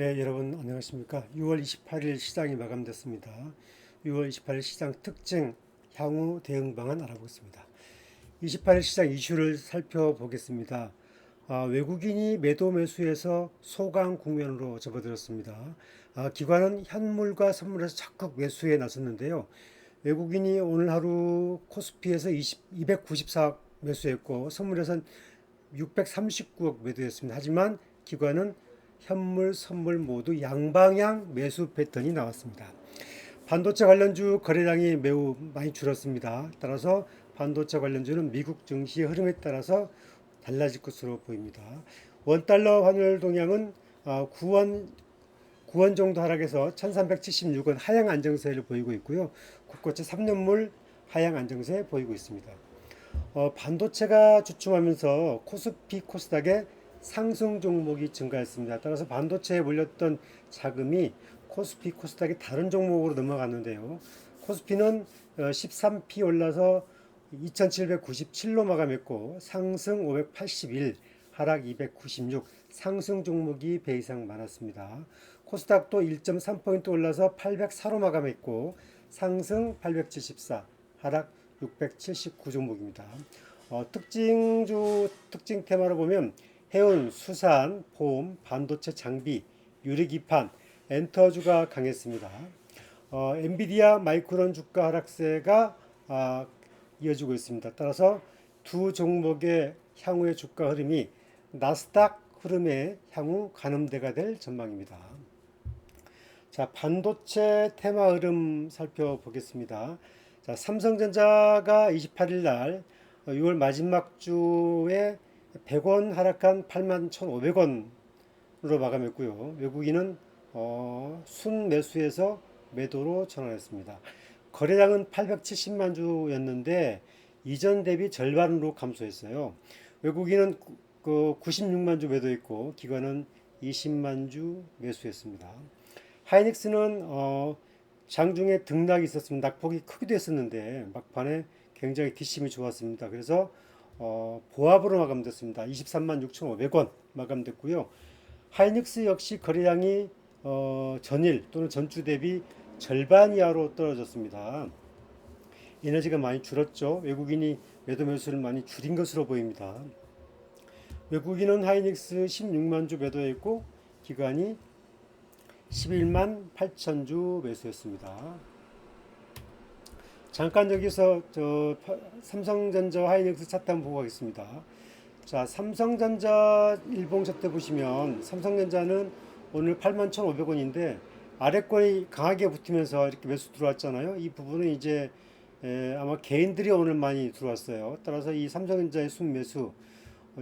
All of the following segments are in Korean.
네, 여러분 안녕하십니까? 6월 28일 시장이 마감됐습니다. 6월 28일 시장 특징, 향후 대응 방안 알아보겠습니다. 28일 시장 이슈를 살펴보겠습니다. 외국인이 매도 매수해서 소강 국면으로 접어들었습니다. 기관은 현물과 선물에서 적극 매수에 나섰는데요. 외국인이 오늘 하루 코스피에서 294억 매수했고 선물에서는 639억 매도했습니다. 하지만 기관은 현물, 선물 모두 양방향 매수 패턴이 나왔습니다. 반도체 관련주 거래량이 매우 많이 줄었습니다. 따라서 반도체 관련주는 미국 증시의 흐름에 따라서 달라질 것으로 보입니다. 원달러 환율 동향은 9원 정도 하락해서 1376원 하향 안정세를 보이고 있고요. 국고채 3년물 하향 안정세 보이고 있습니다. 반도체가 주춤하면서 코스피 코스닥의 상승 종목이 증가했습니다. 따라서 반도체에 몰렸던 자금이 코스피 코스닥의 다른 종목으로 넘어갔는데요. 코스피는 13p 올라서 2797로 마감했고 상승 581, 하락 296, 상승 종목이 배 이상 많았습니다. 코스닥도 1.3포인트 올라서 804로 마감했고 상승 874, 하락 679 종목입니다. 특징 테마로 보면 해운, 수산, 보험, 반도체 장비, 유리기판, 엔터주가 강했습니다. 엔비디아, 마이크론 주가 하락세가 이어지고 있습니다. 따라서 두 종목의 향후의 주가 흐름이 나스닥 흐름의 향후 가늠대가 될 전망입니다. 자, 반도체 테마 흐름 살펴보겠습니다. 자, 삼성전자가 28일 날 6월 마지막 주에 100원 하락한 81,500원으로 마감했고요. 외국인은 순 매수에서 매도로 전환했습니다. 거래량은 870만 주였는데 이전 대비 절반으로 감소했어요. 외국인은 96만 주 매도했고 기관은 20만 주 매수했습니다. 하이닉스는 장중에 등락이 있었습니다. 낙폭이 크기도 했었는데 막판에 굉장히 뒷심이 좋았습니다. 그래서 보합으로 마감됐습니다. 23만 6,500원 마감됐고요. 하이닉스 역시 거래량이 전일 또는 전주 대비 절반 이하로 떨어졌습니다. 에너지가 많이 줄었죠. 외국인이 매도 매수를 많이 줄인 것으로 보입니다. 외국인은 하이닉스 16만 주 매도했고 기관이 11만 8천 주 매수했습니다. 잠깐 여기서 삼성전자 하이닉스 차트 한번 보고 가겠습니다. 자, 삼성전자 일봉 차트 보시면 삼성전자는 오늘 81,500원인데 아래권이 강하게 붙으면서 이렇게 매수 들어왔잖아요. 이 부분은 이제 아마 개인들이 오늘 많이 들어왔어요. 따라서 이 삼성전자의 순매수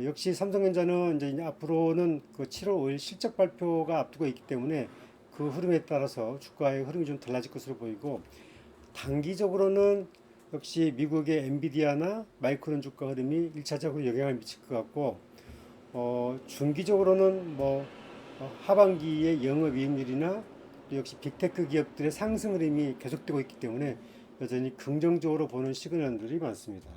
역시 삼성전자는 이제 앞으로는 그 7월 5일 실적 발표가 앞두고 있기 때문에 그 흐름에 따라서 주가의 흐름이 좀 달라질 것으로 보이고 단기적으로는 역시 미국의 엔비디아나 마이크론 주가 흐름이 1차적으로 영향을 미칠 것 같고 중기적으로는 하반기의 영업이익률이나 역시 빅테크 기업들의 상승 흐름이 계속되고 있기 때문에 여전히 긍정적으로 보는 시그널들이 많습니다.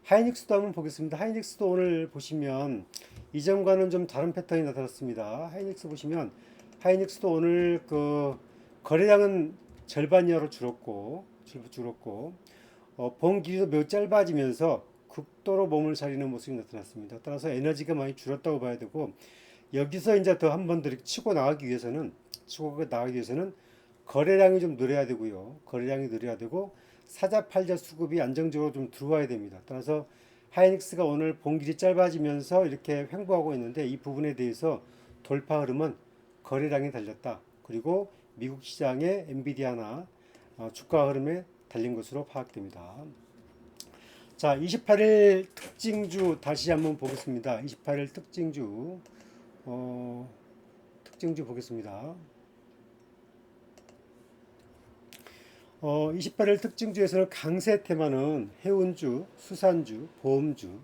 하이닉스도 한번 보겠습니다. 하이닉스도 오늘 보시면 이전과는 좀 다른 패턴이 나타났습니다. 하이닉스 보시면 하이닉스도 오늘 그 거래량은 절반 이하로 줄었고 봉 길이도 매우 짧아지면서 극도로 몸을 사리는 모습이 나타났습니다. 따라서 에너지가 많이 줄었다고 봐야 되고 여기서 이제 더 한 번 더 치고 나가기 위해서는 거래량이 좀 늘어야 되고요. 거래량이 늘어야 되고 사자 팔자 수급이 안정적으로 좀 들어와야 됩니다. 따라서 하이닉스가 오늘 봉 길이 짧아지면서 이렇게 횡보하고 있는데 이 부분에 대해서 돌파 흐름은 거래량이 달렸다. 그리고 미국 시장의 엔비디아나 주가 흐름에 달린 것으로 파악됩니다. 자, 28일 특징주 다시 한번 보겠습니다. 28일 특징주 보겠습니다. 28일 특징주에서는 강세 테마는 해운주, 수산주, 보험주,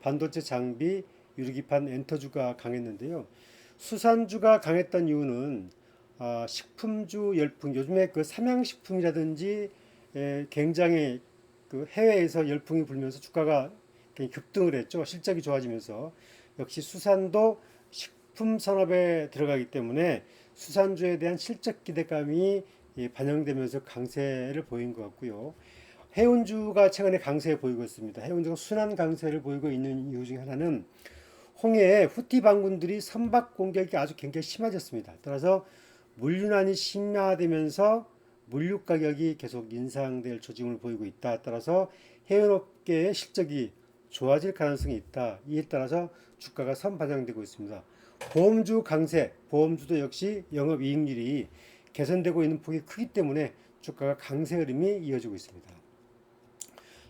반도체 장비, 유리기판, 엔터주가 강했는데요. 수산주가 강했던 이유는 식품주 열풍, 요즘에 그 삼양식품이라든지 굉장히 그 해외에서 열풍이 불면서 주가가 급등을 했죠. 실적이 좋아지면서 역시 수산도 식품 산업에 들어가기 때문에 수산주에 대한 실적 기대감이 반영되면서 강세를 보인 것 같고요. 해운주가 최근에 강세 보이고 있습니다. 해운주가 순환 강세를 보이고 있는 이유 중 하나는 홍해에 후티 반군들이 선박 공격이 아주 굉장히 심해졌습니다. 따라서 물류난이 심화되면서 물류 가격이 계속 인상될 조짐을 보이고 있다. 따라서 해운업계의 실적이 좋아질 가능성이 있다. 이에 따라서 주가가 선반영되고 있습니다. 보험주 강세, 보험주도 역시 영업이익률이 개선되고 있는 폭이 크기 때문에 주가가 강세 흐름이 이어지고 있습니다.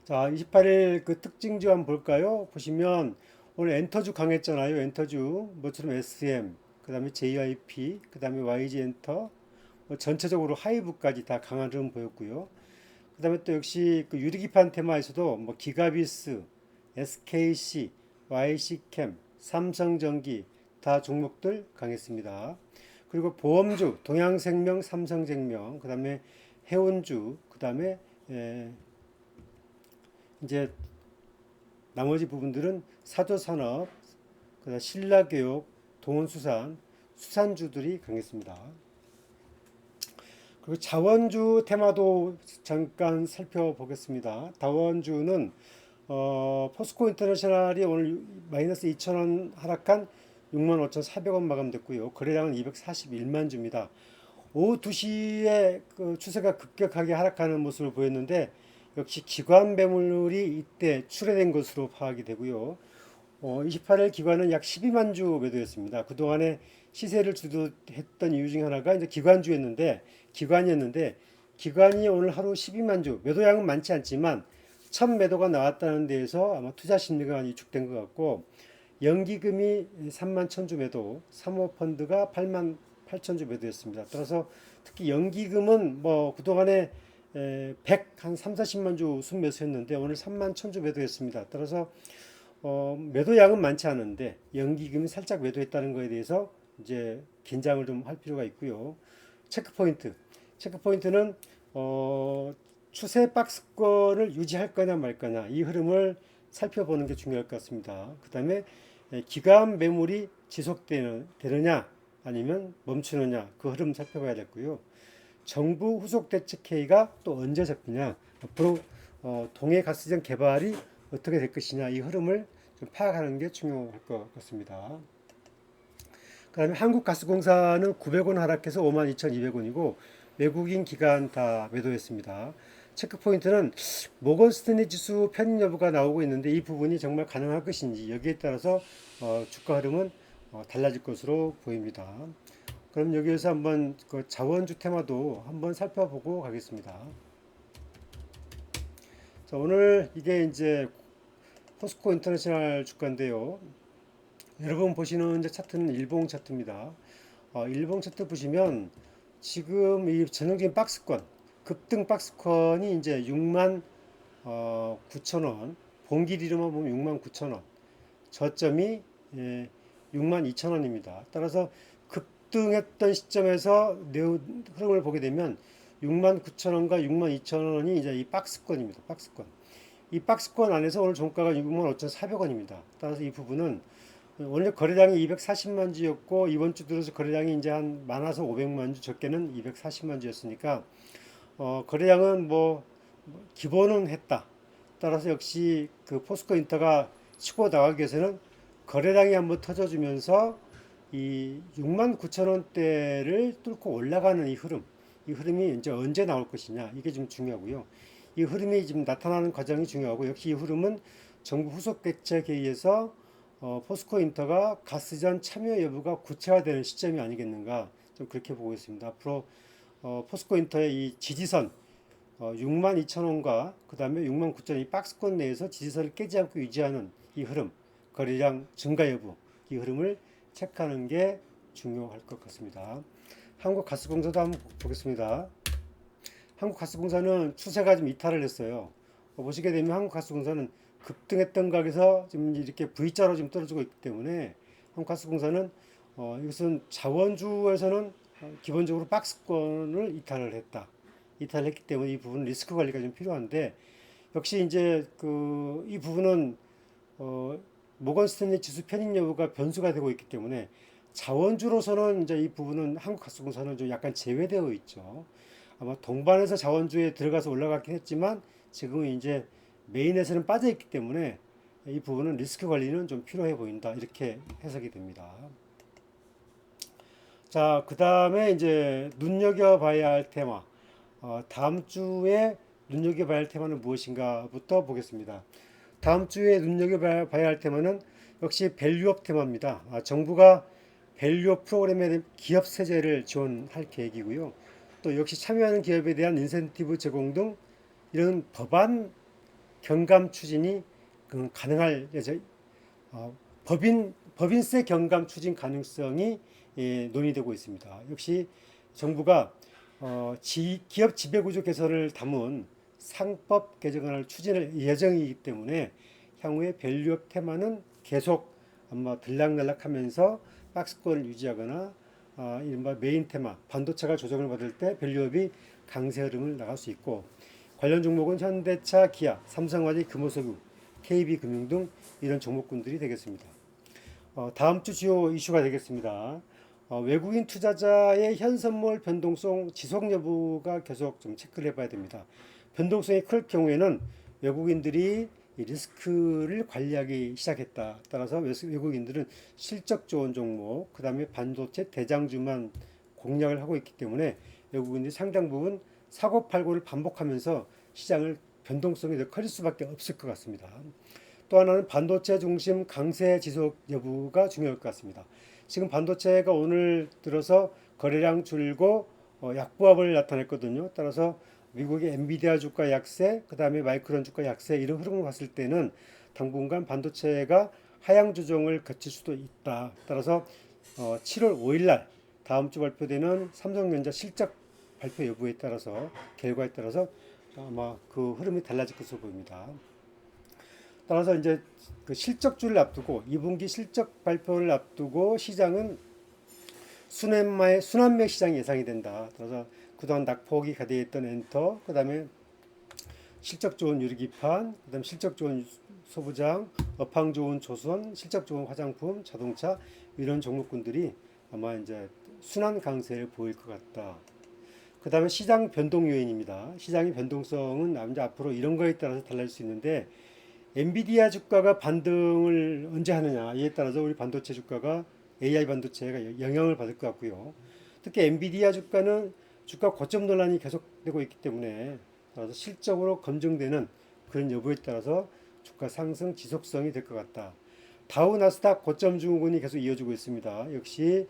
자, 28일 그 특징주 한번 볼까요? 보시면 오늘 엔터주 강했잖아요. 엔터주, 뭐처럼 SM, 그 다음에 JYP, 그 다음에 YG 엔터, 뭐 전체적으로 하이브까지 다 강한 흐름 보였고요. 그 다음에 또 역시 그 유리기판 테마에서도 뭐 기가비스, SKC, YC캠, 삼성전기 다 종목들 강했습니다. 그리고 보험주, 동양생명, 삼성생명, 그 다음에 해운주, 그 다음에 이제 나머지 부분들은 사조산업, 그다음 신라교육, 동원수산, 수산주들이 강했습니다. 그리고 자원주 테마도 잠깐 살펴보겠습니다. 자원주는 포스코 인터내셔널이 오늘 마이너스 2,000원 하락한 65,400원 마감됐고요. 거래량은 241만 주입니다. 오후 2시에 그 추세가 급격하게 하락하는 모습을 보였는데 역시 기관 매물이 이때 출회된 것으로 파악이 되고요. 28일 기관은 약 12만 주 매도했습니다. 그동안에 시세를 주도했던 이유 중 하나가 이제 기관이었는데 기관이 오늘 하루 12만 주 매도량은 많지 않지만 첫 매도가 나왔다는 데에서 아마 투자 심리가 위축된 것 같고 연기금이 3만 1천 주 매도, 사모펀드가 8만 8천 주 매도했습니다. 따라서 특히 연기금은 뭐 그동안에 100한 3, 40만 주 순매수했는데 오늘 3만 1천 주 매도했습니다. 따라서 매도량은 많지 않은데 연기금이 살짝 매도했다는 것에 대해서 이제 긴장을 좀 할 필요가 있고요. 체크포인트는 추세 박스권을 유지할 거냐 말 거냐 이 흐름을 살펴보는 게 중요할 것 같습니다. 그 다음에 기간 매물이 지속되느냐 아니면 멈추느냐 그 흐름 살펴봐야 되고요. 정부 후속 대책 회의가 또 언제 잡히냐 앞으로 동해 가스전 개발이 어떻게 될 것이냐 이 흐름을 좀 파악하는 게 중요할 것 같습니다. 그 다음에 한국가스공사는 900원 하락해서 52,200원이고 외국인 기관 다 매도했습니다. 체크포인트는 모건 스탠리 지수 편입 여부가 나오고 있는데 이 부분이 정말 가능할 것인지 여기에 따라서 주가 흐름은 달라질 것으로 보입니다. 그럼 여기에서 한번 그 자원주 테마도 한번 살펴보고 가겠습니다. 자, 오늘 이게 이제 포스코 인터내셔널 주가인데요. 여러분 보시는 이제 차트는 일봉 차트입니다. 일봉 차트 보시면 지금 이 전형적인 박스권, 급등 박스권이 이제 6만 9천원, 봉기리로만 보면 6만 9천원, 저점이 6만 2천원입니다. 따라서 급등했던 시점에서 흐름을 보게 되면 6만 9천원과 6만 2천원이 이제 이 박스권입니다. 박스권. 이 박스권 안에서 오늘 종가가 6만 5,400원입니다. 따라서 이 부분은 원래 거래량이 240만 주였고 이번 주 들어서 거래량이 이제 한 많아서 500만 주, 적게는 240만 주였으니까 거래량은 뭐 기본은 했다. 따라서 역시 그 포스코 인터가 치고 나가기 위해서는 거래량이 한번 터져주면서 이 6만 9천 원대를 뚫고 올라가는 이 흐름이 이제 언제 나올 것이냐 이게 좀 중요하고요. 이 흐름이 지금 나타나는 과정이 중요하고 역시 이 흐름은 정부 후속 대책에 의해서 포스코 인터가 가스전 참여 여부가 구체화되는 시점이 아니겠는가 좀 그렇게 보고 있습니다. 앞으로 포스코 인터의 이 지지선 6만 2천 원과 그 다음에 6만 9천 원 이 박스권 내에서 지지선을 깨지 않고 유지하는 이 흐름 거래량 증가 여부 이 흐름을 체크하는 게 중요할 것 같습니다. 한국가스공사도 한번 보겠습니다. 한국가스공사는 추세가 좀 이탈을 했어요. 보시게 되면 한국가스공사는 급등했던 가격에서 지금 이렇게 V자로 지금 떨어지고 있기 때문에 한국가스공사는 이것은 자원주에서는 기본적으로 박스권을 이탈했기 때문에 이 부분 리스크 관리가 좀 필요한데 역시 이제 이 부분은 모건 스탠리 지수 편입 여부가 변수가 되고 있기 때문에 자원주로서는 이제 이 부분은 한국가스공사는 좀 약간 제외되어 있죠. 아마 동반해서 자원주에 들어가서 올라갔긴 했지만 지금은 이제 메인에서는 빠져 있기 때문에 이 부분은 리스크 관리는 좀 필요해 보인다. 이렇게 해석이 됩니다. 자, 그 다음에 이제 눈여겨봐야 할 테마. 다음 주에 눈여겨봐야 할 테마는 무엇인가부터 보겠습니다. 다음 주에 눈여겨봐야 할 테마는 역시 밸류업 테마입니다. 정부가 밸류업 프로그램에 기업 세제를 지원할 계획이고요. 또 역시 참여하는 기업에 대한 인센티브 제공 등 이런 법안 경감 추진이 가능할 예정, 법인세 경감 추진 가능성이 논의되고 있습니다. 역시 정부가 기업 지배구조 개선을 담은 상법 개정안을 추진할 예정이기 때문에 향후에 밸류업 테마는 계속 아마 들락날락하면서 박스권을 유지하거나 이른바 메인 테마 반도체가 조정을 받을 때 밸류업이 강세 흐름을 나갈 수 있고 관련 종목은 현대차, 기아, 삼성화재, 금호석유, KB금융 등 이런 종목군들이 되겠습니다. 다음 주 주요 이슈가 되겠습니다. 외국인 투자자의 현선물 변동성 지속 여부가 계속 좀 체크를 해봐야 됩니다. 변동성이 클 경우에는 외국인들이 리스크를 관리하기 시작했다. 따라서 외국인들은 실적 좋은 종목, 그 다음에 반도체 대장주만 공략을 하고 있기 때문에 외국인들이 상당 부분 사고팔고를 반복하면서 시장을 변동성이 더 커질 수밖에 없을 것 같습니다. 또 하나는 반도체 중심 강세 지속 여부가 중요할 것 같습니다. 지금 반도체가 오늘 들어서 거래량 줄고 약보합을 나타냈거든요. 따라서 미국의 엔비디아 주가 약세, 그 다음에 마이크론 주가 약세 이런 흐름을 봤을 때는 당분간 반도체가 하향 조정을 거칠 수도 있다. 따라서 7월 5일 날 다음 주 발표되는 삼성전자 실적 발표 여부에 따라서 결과에 따라서 아마 그 흐름이 달라질 것으로 보입니다. 따라서 이제 그 실적주를 앞두고 2분기 실적 발표를 앞두고 시장은 순환매 시장이 예상이 된다. 따라서 그동안 낙폭이 가대했던 엔터, 그 다음에 실적 좋은 유리기판, 그 다음에 실적 좋은 소부장, 업황 좋은 조선, 실적 좋은 화장품, 자동차 이런 종목군들이 아마 이제 순환 강세를 보일 것 같다. 그 다음에 시장 변동 요인입니다. 시장의 변동성은 이제 앞으로 이런 거에 따라서 달라질 수 있는데 엔비디아 주가가 반등을 언제 하느냐 이에 따라서 우리 반도체 주가가 AI 반도체가 영향을 받을 것 같고요. 특히 엔비디아 주가는 주가 고점 논란이 계속되고 있기 때문에 따라서 실적으로 검증되는 그런 여부에 따라서 주가 상승 지속성이 될 것 같다. 다우 나스닥 고점 증후군이 계속 이어지고 있습니다. 역시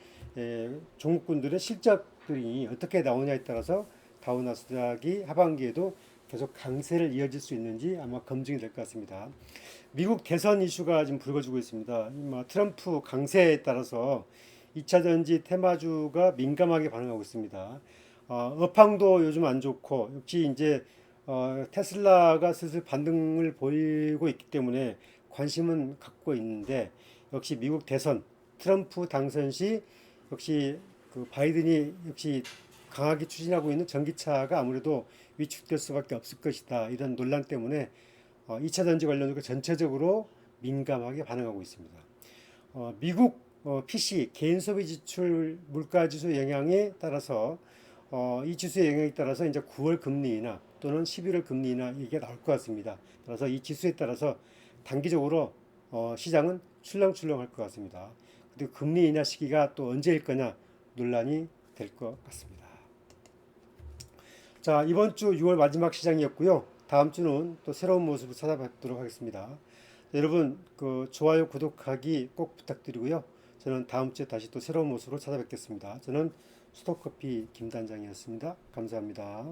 종목군들의 실적들이 어떻게 나오냐에 따라서 다우 나스닥이 하반기에도 계속 강세를 이어질 수 있는지 아마 검증이 될 것 같습니다. 미국 대선 이슈가 지금 불거지고 있습니다. 트럼프 강세에 따라서 2차 전지 테마주가 민감하게 반응하고 있습니다. 업황도 요즘 안 좋고 역시 이제 테슬라가 슬슬 반등을 보이고 있기 때문에 관심은 갖고 있는데 역시 미국 대선 트럼프 당선 시 역시 그 바이든이 역시 강하게 추진하고 있는 전기차가 아무래도 위축될 수밖에 없을 것이다. 이런 논란 때문에 2차 전지 관련주가 전체적으로 민감하게 반응하고 있습니다. 미국 PC 개인 소비 지출 물가 지수 영향에 따라서 이 지수의 영향에 따라서 이제 9월 금리 인하 또는 11월 금리 인하 이게 나올 것 같습니다. 그래서 이 지수에 따라서 단기적으로 시장은 출렁출렁할 것 같습니다. 그리고 금리 인하 시기가 또 언제일 거냐 논란이 될 것 같습니다. 자, 이번 주 6월 마지막 시장이었고요. 다음 주는 또 새로운 모습을 찾아뵙도록 하겠습니다. 여러분 그 좋아요 구독하기 꼭 부탁드리고요. 저는 다음 주에 다시 또 새로운 모습으로 찾아뵙겠습니다. 저는 수도커피 김단장이었습니다. 감사합니다.